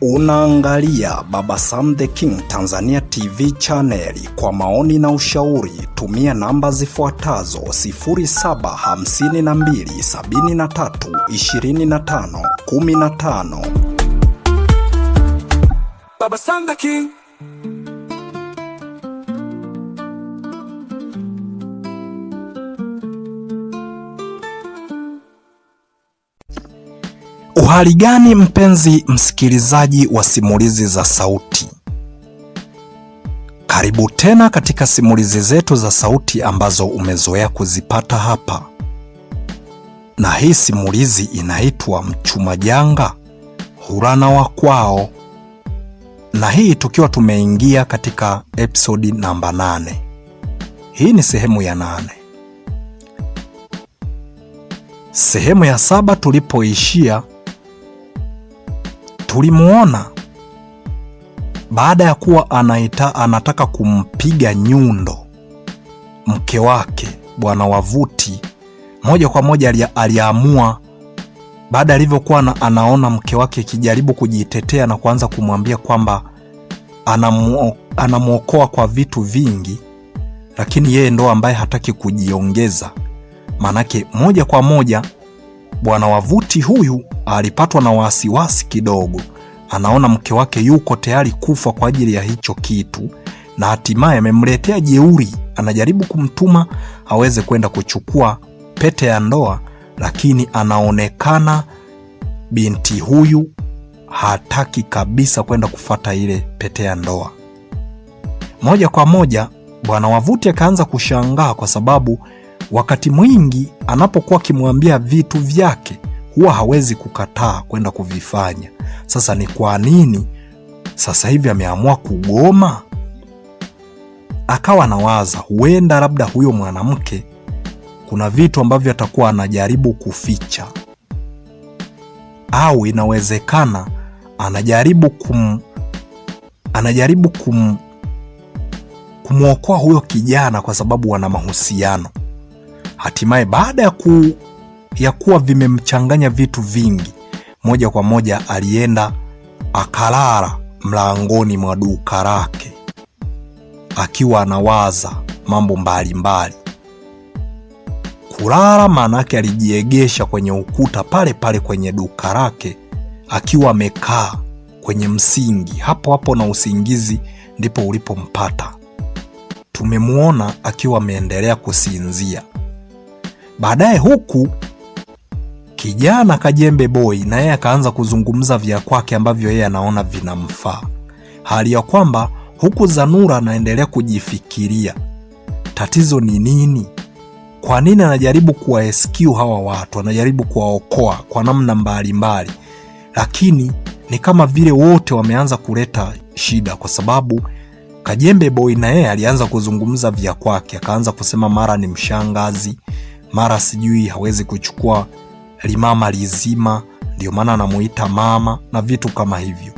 Unaangalia Baba Sam the King Tanzania TV channel. Kwa maoni na ushauri tumia namba zifuatazo 0752732515. Baba Sam the King. Uhali gani mpenzi msikilizaji wa simulizi za sauti? Karibu tena katika simulizi zetu za sauti ambazo umezoea kuzipata hapa. Na hii simulizi inaitwa Mchuma Janga Hurana wa Kwao. Na hii tukiwa tumeingia katika episodi namba 8. Hii ni sehemu ya 8. Sehemu ya 7 tulipoishia, tulimuona baada ya kuwa anataka kumpiga nyundo mke wake Bwana Wavuti. Moja kwa moja aliamua, baada alivyokuwa anaona mke wake kijaribu kujitetea na kuanza kumwambia kwamba anamuokoa kwa vitu vingi, lakini yeye ndo ambaye hataki kujiongeza. Manake moja kwa moja Bwana Wavuti huyu alipatwa na wasiwasi kidogo. Anaona mke wake yuko tayari kufa kwa ajili ya hicho kitu, na hatimaye amemletea jeuri. Anajaribu kumtuma aweze kwenda kuchukua pete ya ndoa, lakini anaonekana binti huyu hataki kabisa kwenda kufata ile pete ya ndoa. Moja kwa moja Bwana Wavuti akaanza kushangaa, kwa sababu wakati mwingi anapokuwa akimwambia vitu vyake huwa hawezi kukataa kwenda kuvifanya. Sasa ni kwa nini sasa hivi ameamua kugoma? Akawa anawaza huenda labda huyo mwanamke kuna vitu ambavyo atakuwa anajaribu kuficha, au inawezekana anajaribu kumuokoa huyo kijana kwa sababu wana mahusiano. Hatimaye baada ya kuwa vimemchanganya vitu vingi, moja kwa moja alienda akalala mlangoni mwa duka lake akiwa anawaza mambo mbalimbali. Kulala manake alijiegesha kwenye ukuta pale pale kwenye duka lake akiwa amekaa kwenye msingi hapo hapo, na usingizi ndipo ulipompata. Tumemuona akiwa ameendelea kusinzia. Baadaye huku kijana Kajembe Boy na yeye akaanza kuzungumza vya kwake ambavyo yeye anaona vinamfaa. Hali ya kwamba huku Zanura anaendelea kujifikiria tatizo ni nini? Kwa nini anajaribu kuwaescue hawa watu, anajaribu kuwaokoa kwa namna mbalimbali, lakini ni kama vile wote wameanza kuleta shida, kwa sababu Kajembe Boy na yeye alianza kuzungumza vya kwake, akaanza kusema mara ni mshangazi, mara sijui hawezi kuchukua limama lizima ndio maana anamuita mama na vitu kama hivyo.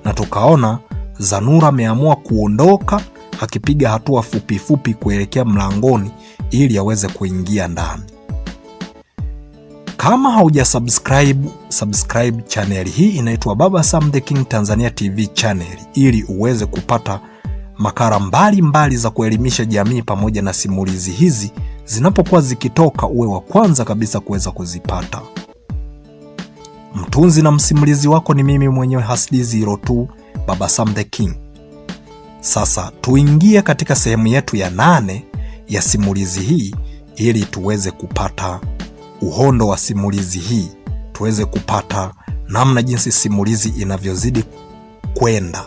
Na tukaona Zanura ameamua kuondoka akipiga hatua fupi fupi kuelekea mlangoni ili aweze kuingia ndani. Kama hauja subscribe channel hii inaitwa Baba Sam the King Tanzania TV channel, ili uweze kupata makala mbalimbali za kuelimisha jamii pamoja na simulizi hizi zinapokuwa zikitoka uwe wa kwanza kabisa kuweza kuzipata. Mtunzi na msimulizi wako ni mimi mwenyewe Hasdi02 Baba Sam the King. Sasa tuingie katika sehemu yetu ya 8 ya simulizi hii ili tuweze kupata uhondo wa simulizi hii, tuweze kupata namna jinsi simulizi inavyozidi kwenda.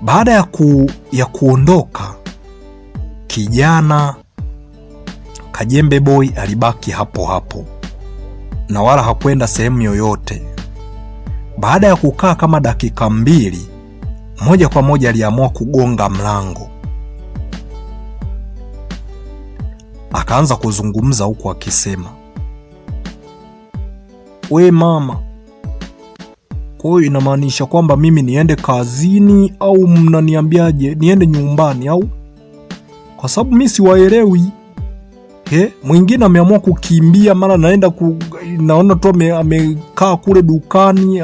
Baada ya kuondoka kijana Kajembe Boy alibaki hapo hapo na wala hakwenda sehemu yoyote. Baada ya kukaa kama dakika 2, moja kwa moja aliamua kugonga mlango. Akaanza kuzungumza huku akisema, "We mama, kwa hiyo inamaanisha kwamba mimi niende kazini au mnaniambiaje? Niende nyumbani au? Kwa sababu mimi siwaelewi." Mwingine ameamua kukimbia, mara naona tu amekaa kule dukani,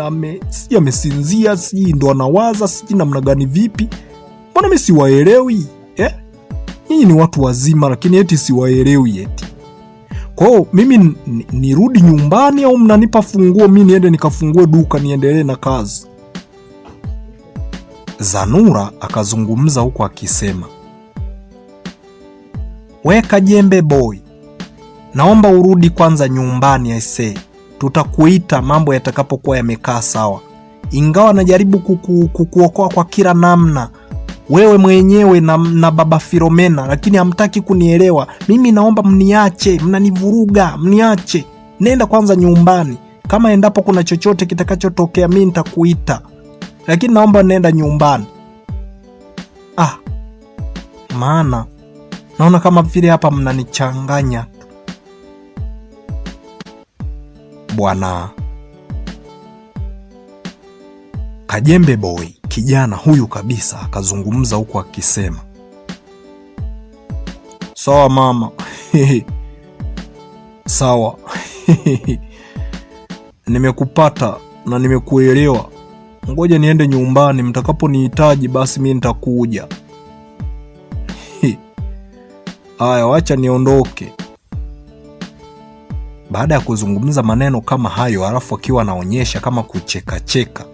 amesinzia, sijui ndo anawaza, sijui namna gani vipi. Mbona mimi siwaelewi? Nyinyi ni watu wazima lakini eti siwaelewi eti. Kwa hiyo mimi nirudi nyumbani au mnanipa funguo mimi niende nikafungue duka niendelee na kazi? Zanura akazungumza huko akisema, weka jembe boy, naomba urudi kwanza nyumbani aisee. Tutakuita mambo yatakapokuwa yamekaa sawa. Ingawa najaribu kukuokoa kwa kila namna, wewe mwenyewe na baba Filomena, lakini hamtaki kunielewa. Mimi naomba mniache, mnanivuruga, mniache. Nenda kwanza nyumbani. Kama endapo kuna chochote kitakachotokea mimi nitakuita. Lakini naomba nenda nyumbani. Maana naona kama vile hapa mnanichanganya. Bwana Kajembe boy, kijana huyu kabisa, akazungumza huku akisema, sawa mama. Sawa. Nimekupata na nimekuelewa. Ngoja niende nyumbani, mtakaponihitaji basi mimi nitakuja. Haya, wacha niondoke. Baada ya kuzungumza maneno kama hayo, alafu akiwa anaonyesha kama kucheka,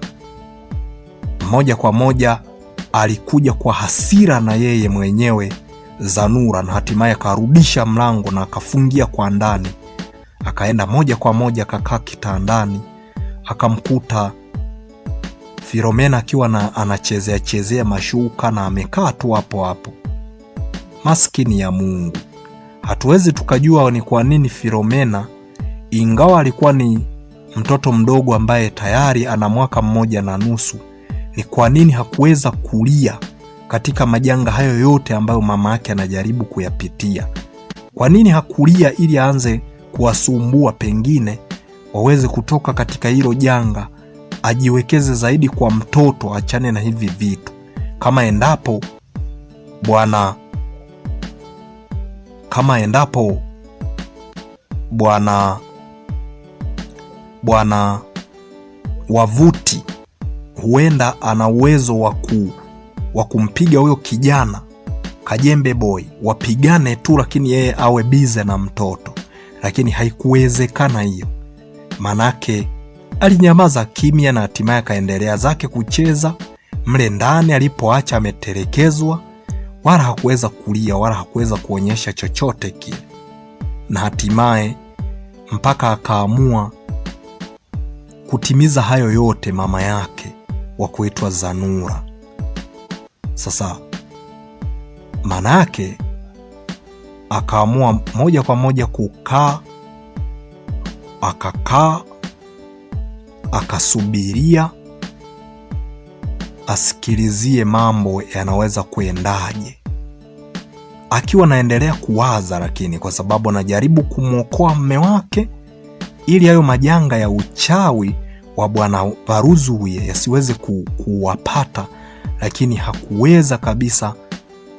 moja kwa moja alikuja kwa hasira na yeye mwenyewe Zanura, na hatimaye akarudisha mlango na akafungia kwa ndani. Akaenda moja kwa moja akakaa kitandani, akamkuta Filomena akiwa anachezea mashuka na amekaa tu hapo hapo. Maskini ya Mungu. Hatuwezi tukajua ni kwa nini Filomena, ingawa alikuwa ni mtoto mdogo ambaye tayari ana mwaka 1.5, ni kwa nini hakuweza kulia katika majanga hayo yote ambayo mama yake anajaribu kuyapitia. Kwa nini hakulia ili aanze kuwasumbua, pengine waweze kutoka katika hilo janga, ajiwekeze zaidi kwa mtoto, achane na hivi vitu. Kama endapo bwana Wavuti huenda ana uwezo wa kumpiga huyo kijana Kajembe boy, wapigane tu, lakini yeye awe bize na mtoto. Lakini haikuwezekana hiyo. Manake alinyamaza kimya na hatimaye akaendelea zake kucheza mle ndani alipoacha ametelekezwa. Wala hakuweza kulia wala hakuweza kuonyesha chochote kile. Na hatimaye mpaka akaamua kutimiza hayo yote mama yake wa kuitwa Zanura. Sasa maana yake akaamua moja kwa moja akakaa akasubiria asikilizie mambo yanaweza kuendaje, akiwa naendelea kuwaza, lakini kwa sababu anajaribu kumwokoa mume wake ili hayo majanga ya uchawi wa bwana Varuzuye yasiweze kuwapata, lakini hakuweza kabisa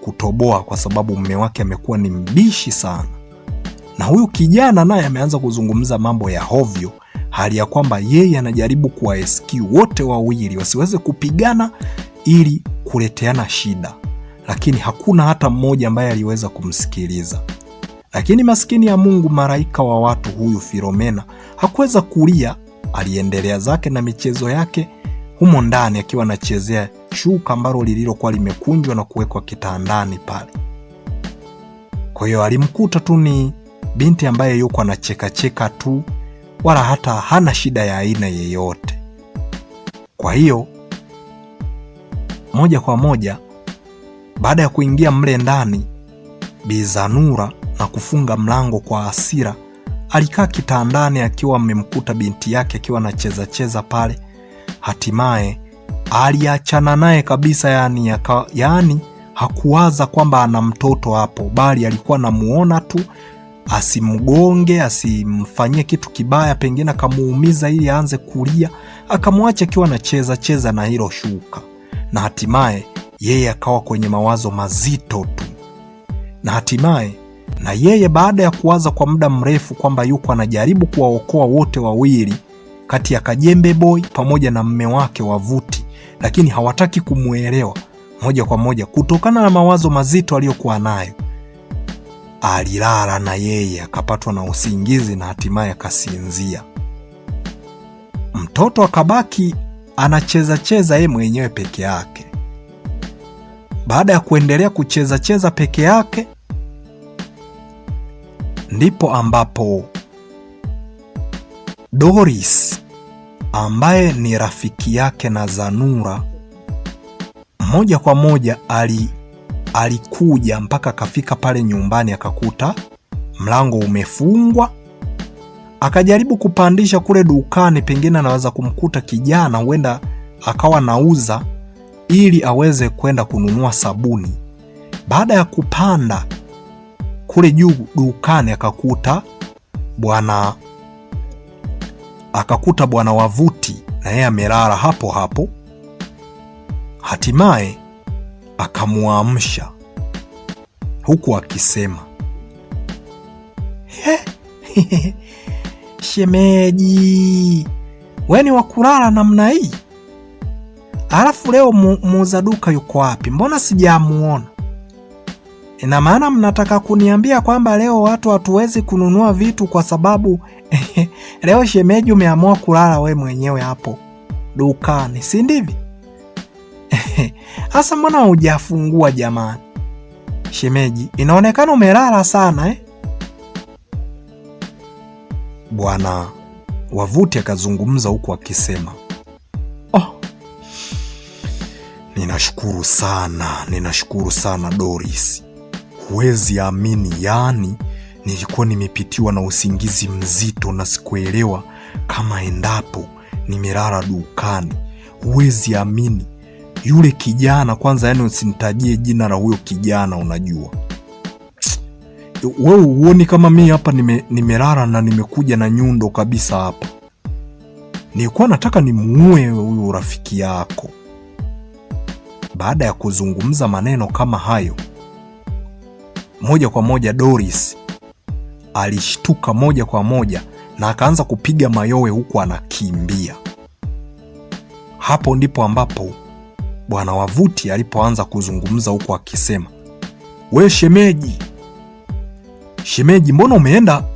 kutoboa kwa sababu mume wake amekuwa ni mbishi sana. Na huyu kijana naye ameanza kuzungumza mambo ya hovyo, hali ya kwamba yeye anajaribu kuwaescue wote wawili wasiweze kupigana ili kuleteana shida, lakini hakuna hata mmoja ambaye aliweza kumsikiliza. Lakini maskini ya Mungu, maraika wa watu huyu Filomena hakuweza kulia, aliendelea zake na michezo yake humo ndani, akiwa anachezea shuka ambalo lililokuwa limekunjwa na kuwekwa kitandani pale. Kwa hiyo alimkuta tu ni binti ambaye yuko anacheka tu, wala hata hana shida ya aina yeyote. Kwa hiyo moja kwa moja baada ya kuingia mle ndani, Bi Zanura na kufunga mlango kwa hasira, alikaa kitandani akiwa amemkuta binti yake akiwa anacheza pale. Hatimaye aliachana naye kabisa, yani hakuwaza kwamba ana mtoto hapo, bali alikuwa anamuona tu asimgonge, asimfanyie kitu kibaya, pengine akamuumiza ili aanze kulia, akamwacha akiwa anacheza na hilo shuka. Na hatimaye yeye akawa kwenye mawazo mazito tu. Na hatimaye Na yeye baada ya kuwaza kwa muda mrefu kwamba yuko anajaribu kuwaokoa wote wawili kati ya Kajembe Boy pamoja na mme wake Wavuti, lakini hawataki kumuelewa, moja kwa moja kutokana na mawazo mazito aliyokuwa nayo, alilala na yeye akapatwa na usingizi na hatimaye akasinzia. Mtoto akabaki anacheza yeye mwenyewe peke yake. Baada ya kuendelea kucheza peke yake, ndipo ambapo Doris ambaye ni rafiki yake na Zanura moja kwa moja alikuja mpaka akafika pale nyumbani, akakuta mlango umefungwa. Akajaribu kupandisha kule dukani, pengine anaweza kumkuta kijana, huenda akawa nauza ili aweze kwenda kununua sabuni. Baada ya kupanda kule juu dukani, akakuta bwana Wavuti na yeye amelala hapo hapo. Hatimaye akamuamsha huku akisema, shemeji, wewe ni wakulala namna hii? Alafu leo muuza duka yuko wapi? Mbona sijamuona? Ina maana mnataka kuniambia kwamba leo watu hatuwezi kununua vitu kwa sababu leo shemeji umeamua kulala we mwenyewe hapo dukani, si ndivyo? Hasa mbona hujafungua jamani? Shemeji, inaonekana umelala sana Bwana Wavuti akazungumza huku akisema, ninashukuru sana Doris. Huwezi amini, yani nilikuwa nimepitiwa na usingizi mzito na sikuelewa kama endapo nimelala dukani. Huwezi amini, yule kijana kwanza, yani usinitajie jina la huyo kijana, unajua wewe uoni kama mimi hapa nimelala na nimekuja na nyundo kabisa hapa. Nilikuwa nataka nimuue huyo rafiki yako. Baada ya kuzungumza maneno kama hayo, moja kwa moja Doris alishtuka moja kwa moja na akaanza kupiga mayowe huku anakimbia. Hapo ndipo ambapo bwana Wavuti alipoanza kuzungumza huku akisema, we shemeji, mbona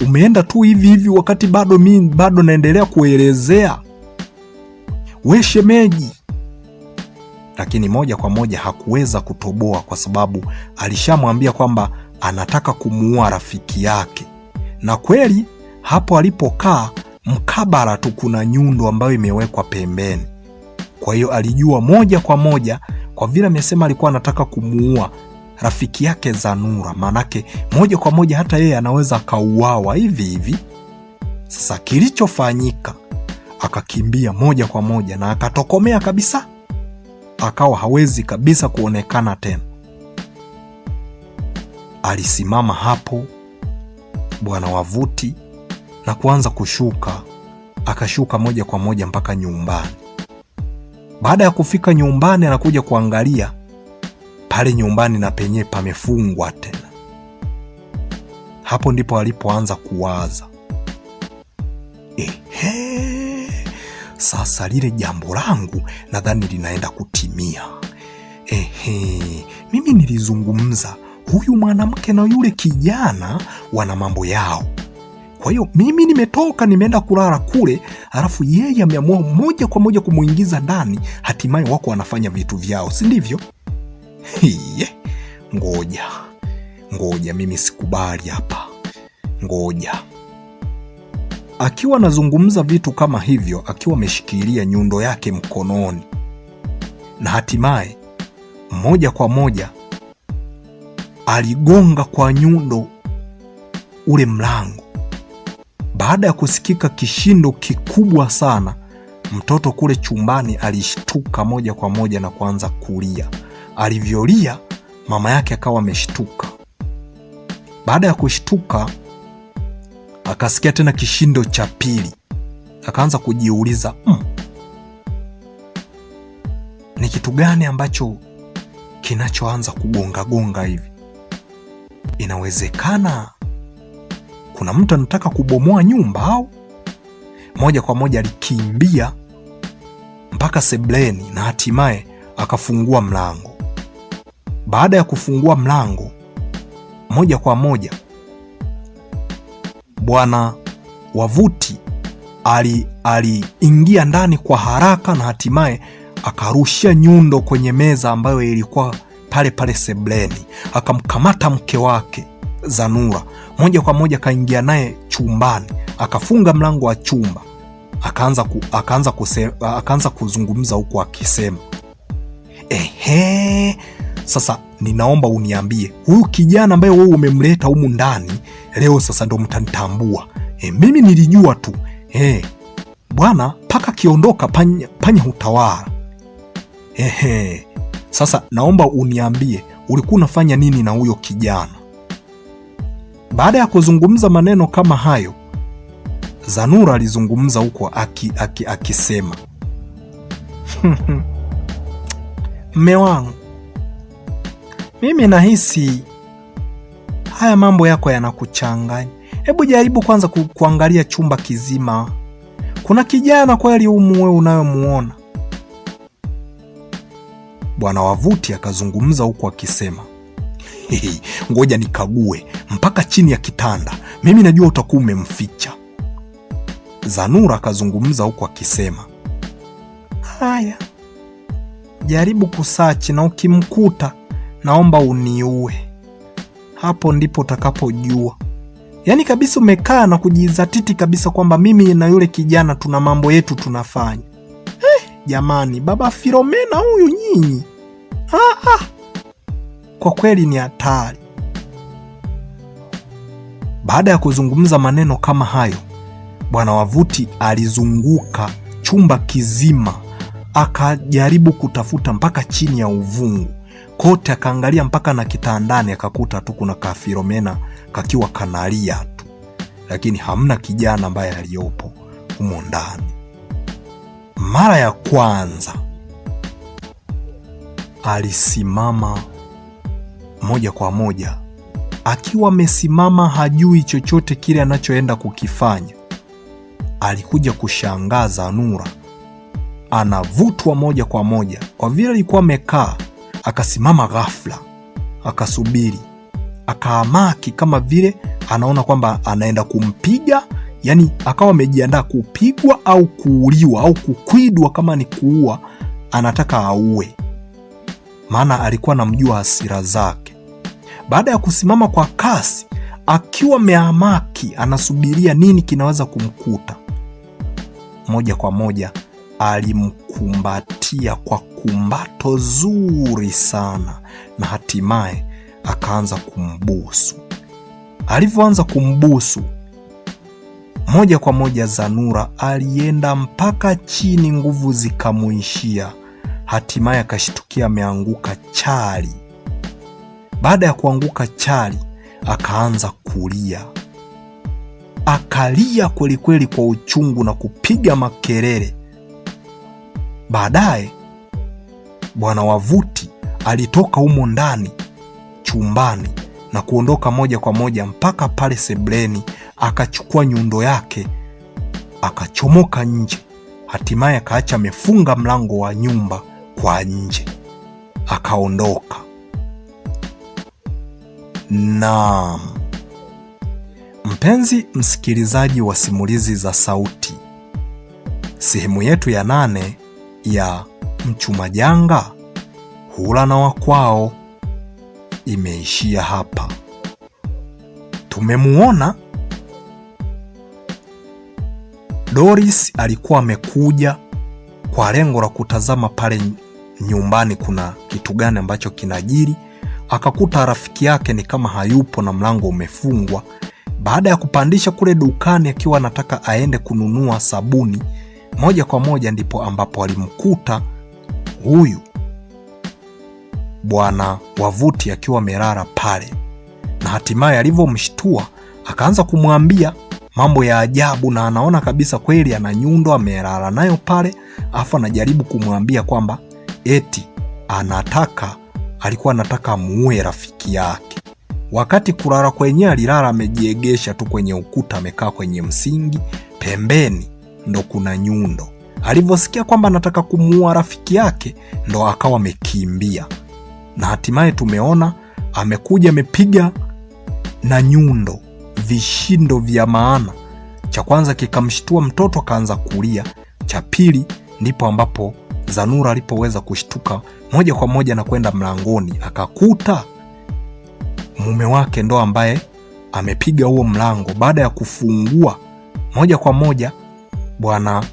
umeenda tu hivi wakati bado naendelea kuelezea? We shemeji. Lakini moja kwa moja hakuweza kutoboa kwa sababu alishamwambia kwamba anataka kumuua rafiki yake. Na kweli hapo alipokaa mkabara tu kuna nyundo ambayo imewekwa pembeni. Kwa hiyo alijua moja kwa moja, kwa vile amesema alikuwa anataka kumuua rafiki yake Zanura, manake moja kwa moja hata yeye anaweza akauawa hivi. Sasa kilichofanyika, akakimbia moja kwa moja na akatokomea kabisa, akawa hawezi kabisa kuonekana tena. Alisimama hapo bwana Wavuti na kuanza kushuka, akashuka moja kwa moja mpaka nyumbani. Baada ya kufika nyumbani, anakuja kuangalia pale nyumbani na penye pamefungwa tena. Hapo ndipo alipoanza kuwaza, sasa lile jambo langu nadhani linaenda kutimia. Mimi nilizungumza, huyu mwanamke na yule kijana wana mambo yao. Kwa hiyo mimi nimetoka nimeenda kulala kule, alafu yeye ameamua moja kwa moja kumuingiza ndani, hatimaye wako wanafanya vitu vyao, si ndivyo? Ngoja mimi sikubali hapa. Ngoja. Akiwa anazungumza vitu kama hivyo, akiwa ameshikilia nyundo yake mkononi, na hatimaye moja kwa moja aligonga kwa nyundo ule mlango. Baada ya kusikika kishindo kikubwa sana, mtoto kule chumbani alishtuka moja kwa moja na kuanza kulia. Alivyolia, mama yake akawa ameshtuka. Baada ya kushtuka, akasikia tena kishindo cha pili. Akaanza kujiuliza, ni kitu gani ambacho kinachoanza kugonga gonga hivi? Inawezekana kuna mtu anataka kubomoa nyumba au? Moja kwa moja alikimbia mpaka sebleni na hatimaye akafungua mlango. Baada ya kufungua mlango, moja kwa moja Bwana Wavuti aliingia ndani kwa haraka na hatimaye akarushia nyundo kwenye meza ambayo ilikuwa pale pale sebleni. Akamkamata mke wake Zanura, moja kwa moja kaingia naye chumbani, akafunga mlango wa chumba, akaanza kuzungumza huku akisema, sasa ninaomba uniambie, huyu kijana ambaye wewe umemleta humu ndani leo, sasa ndo mtanitambua. Mimi nilijua tu bwana, paka kiondoka panya hutawala. Sasa naomba uniambie ulikuwa unafanya nini na huyo kijana? Baada ya kuzungumza maneno kama hayo, Zanura alizungumza huko akisema, mme wangu, mimi nahisi haya mambo yako yanakuchanganya. Hebu jaribu kwanza kuangalia chumba kizima. Kuna kijana kweli humu wewe unayomuona? Bwana Wavuti akazungumza huku akisema, ngoja nikague mpaka chini ya kitanda, mimi najua utakuwa umemficha. Zanura akazungumza huku akisema, haya, jaribu kusachi na ukimkuta naomba uniue. Hapo ndipo utakapojua. Yaani kabisa umekaa na kujizatiti kabisa kwamba mimi na yule kijana tuna mambo yetu tunafanya. Jamani, baba Filomena huyu nyinyi. Kwa kweli ni hatari. Baada ya kuzungumza maneno kama hayo, Bwana Wavuti alizunguka chumba kizima, akajaribu kutafuta mpaka chini ya uvungu kote, akaangalia mpaka na kitandani, akakuta tu kuna ka Filomena kakiwa kanalia tu, lakini hamna kijana ambaye aliyopo humo ndani. Mara ya kwanza alisimama moja kwa moja, akiwa amesimama hajui chochote kile anachoenda kukifanya. Alikuja kushangaza Zanura anavutwa moja kwa moja, kwa vile alikuwa amekaa, akasimama ghafla, akasubiri, akaamaki kama vile anaona kwamba anaenda kumpiga, yani akawa amejiandaa kupigwa au kuuliwa au kukwidwa. Kama ni kuua, anataka auwe, maana alikuwa anamjua hasira zake. Baada ya kusimama kwa kasi, akiwa ameamaki, anasubiria nini kinaweza kumkuta, moja kwa moja alimkumbatia kwa kumbato zuri sana na hatimaye akaanza kumbusu. Alivyoanza kumbusu, moja kwa moja Zanura alienda mpaka chini, nguvu zikamuishia, hatimaye akashtukia ameanguka chali. Baada ya kuanguka chali, akaanza kulia, akalia kweli kweli kwa uchungu na kupiga makelele. Baadaye Bwana Wavuti alitoka humo ndani chumbani na kuondoka moja kwa moja mpaka pale sebleni, akachukua nyundo yake akachomoka nje, hatimaye akaacha amefunga mlango wa nyumba kwa nje, akaondoka. Naam, mpenzi msikilizaji wa simulizi za sauti, sehemu yetu ya 8 ya Mchuma Janga Hula na Wakwao imeishia hapa. Tumemuona Doris alikuwa amekuja kwa lengo la kutazama pale nyumbani kuna kitu gani ambacho kinajiri. Akakuta rafiki yake ni kama hayupo na mlango umefungwa. Baada ya kupandisha kule dukani akiwa anataka aende kununua sabuni, moja kwa moja ndipo ambapo alimkuta huyu Bwana Wavuti akiwa amelala pale, na hatimaye alivyomshtua akaanza kumwambia mambo ya ajabu, na anaona kabisa kweli ana nyundo amelala nayo pale, afa anajaribu kumwambia kwamba eti alikuwa anataka muue rafiki yake. Wakati kulala kwenyewe alilala amejiegesha tu kwenye ukuta, amekaa kwenye msingi, pembeni ndo kuna nyundo. Alivyosikia kwamba anataka kumuua rafiki yake ndo akawa amekimbia, na hatimaye tumeona amekuja amepiga na nyundo vishindo vya maana. Cha kwanza kikamshtua mtoto akaanza kulia, cha pili ndipo ambapo Zanura alipoweza kushtuka moja kwa moja na kwenda mlangoni, akakuta mume wake ndo ambaye amepiga huo mlango. Baada ya kufungua moja kwa moja, bwana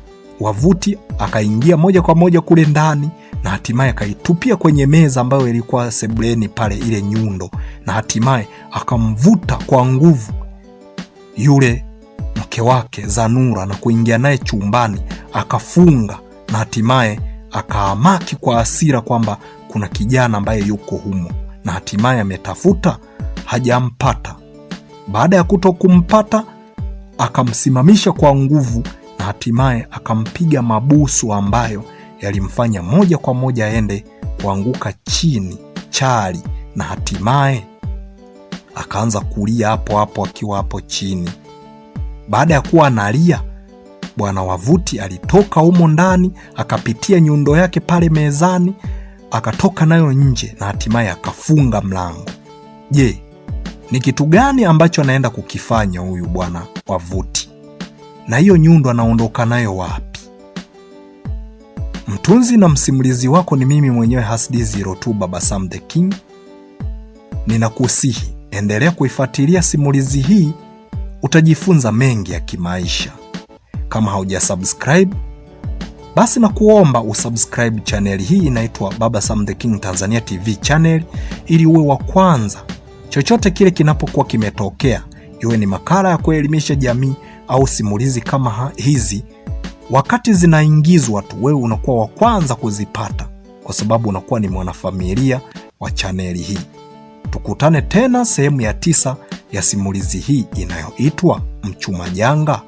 Wavuti akaingia moja kwa moja kule ndani na hatimaye akaitupia kwenye meza ambayo ilikuwa sebuleni pale ile nyundo, na hatimaye akamvuta kwa nguvu yule mke wake Zanura na kuingia naye chumbani, akafunga na hatimaye akaamaki kwa hasira kwamba kuna kijana ambaye yuko humo, na hatimaye ametafuta hajampata. Baada ya kutokumpata akamsimamisha kwa nguvu na hatimaye akampiga mabusu ambayo yalimfanya moja kwa moja aende kuanguka chini chali, na hatimaye akaanza kulia hapo hapo akiwa hapo chini. Baada ya kuwa analia, bwana Wavuti alitoka humo ndani, akapitia nyundo yake pale mezani, akatoka nayo nje na hatimaye akafunga mlango. Je, ni kitu gani ambacho anaenda kukifanya huyu bwana Wavuti? Na hiyo nyundo anaondoka nayo wapi? Mtunzi na msimulizi wako ni mimi mwenyewe Hasdi02 Baba Sam the King. Ninakusihi endelea kuifuatilia simulizi hii, utajifunza mengi ya kimaisha. Kama haujasubscribe, basi na kuomba usubscribe channel hii, inaitwa Baba Sam the King Tanzania TV channel, ili uwe wa kwanza chochote kile kinapokuwa kimetokea, iwe ni makala ya kuelimisha jamii au simulizi kama hizi, wakati zinaingizwa tu wewe unakuwa wa kwanza kuzipata, kwa sababu unakuwa ni mwanafamilia wa chaneli hii. Tukutane tena sehemu ya 9 ya simulizi hii inayoitwa Mchuma Janga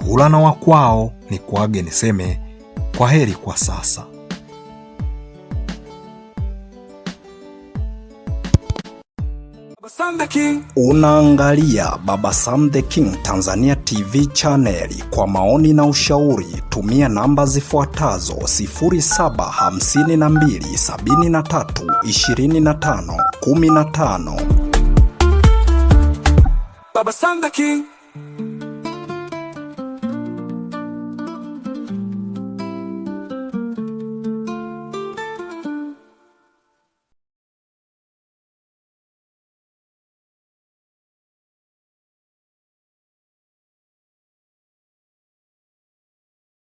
Hula na Wakwao. Ni kuage niseme kwa heri kwa sasa. Unaangalia Baba Sam the King Tanzania TV channel. Kwa maoni na ushauri tumia namba zifuatazo: 0752732515. Baba Sam the King.